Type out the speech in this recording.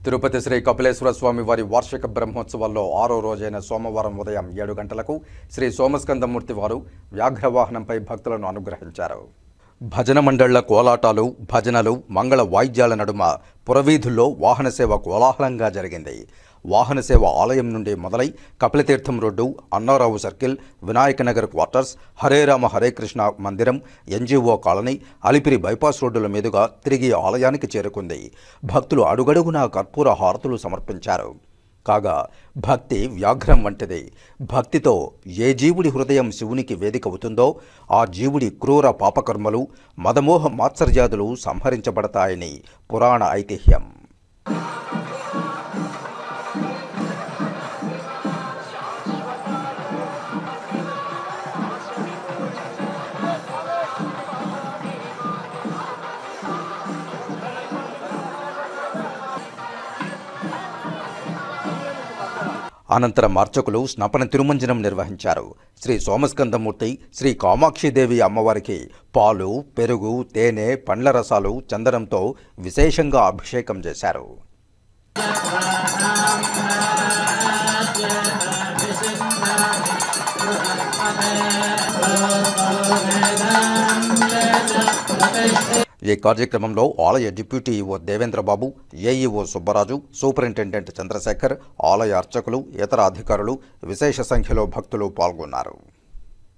తిరుపతి శ్రీ కపిలేశ్వర స్వామి వారి వార్షిక బ్రహ్మోత్సవాల్లో 6వ రోజైన సోమవారం ఉదయం 7 గంటలకు శ్రీ సోమస్కందమూర్తి వారు వ్యాఘ్రవాహనంపై భక్తులను అనుగ్రహించారు. భజన మండళ్ల కోలాటాలు, భజనలు, మంగళ వాయిద్యాల నడుమ పురవీధుల్లో వాహన సేవ కోలాహలంగా జరిగింది. వాహన సేవ ఆలయం నుండి మొదలై Kapilatheertham road, Annarao circle, Vinayakanagar quarters, Hare Rama Hare Krishna మందిరం, ఎన్జీఓ కాలనీ, అలిపిరి బైపాస్ రోడ్డుల మీదుగా తిరిగి ఆలయానికి చేరుకుంది. భక్తులు అడుగడుగునా కర్పూర హారతులు సమర్పించారు. కాగా భక్తి వ్యాఘ్రం వంటిది. భక్తితో ఏ జీవుడి హృదయం శివునికి వేదిక అవుతుందో ఆ జీవుడి క్రూర పాపకర్మలు, మదమోహ మాత్సర్యాదులు సంహరించబడతాయని పురాణ ఐతిహ్యం. అనంతరం అర్చకులు స్నపన తిరుమంజనం నిర్వహించారు. శ్రీ సోమస్కందమూర్తి, శ్రీ కామాక్షిదేవి అమ్మవారికి పాలు, పెరుగు, తేనె, పండ్ల రసాలు, చందనంతో విశేషంగా అభిషేకం చేశారు. ఈ కార్యక్రమంలో ఆలయ deputy EO Devendrababu, AEO Subbaraju, superintendent Chandrasekhar, ఆలయ అర్చకులు, ఇతర అధికారులు, విశేష సంఖ్యలో భక్తులు పాల్గొన్నారు.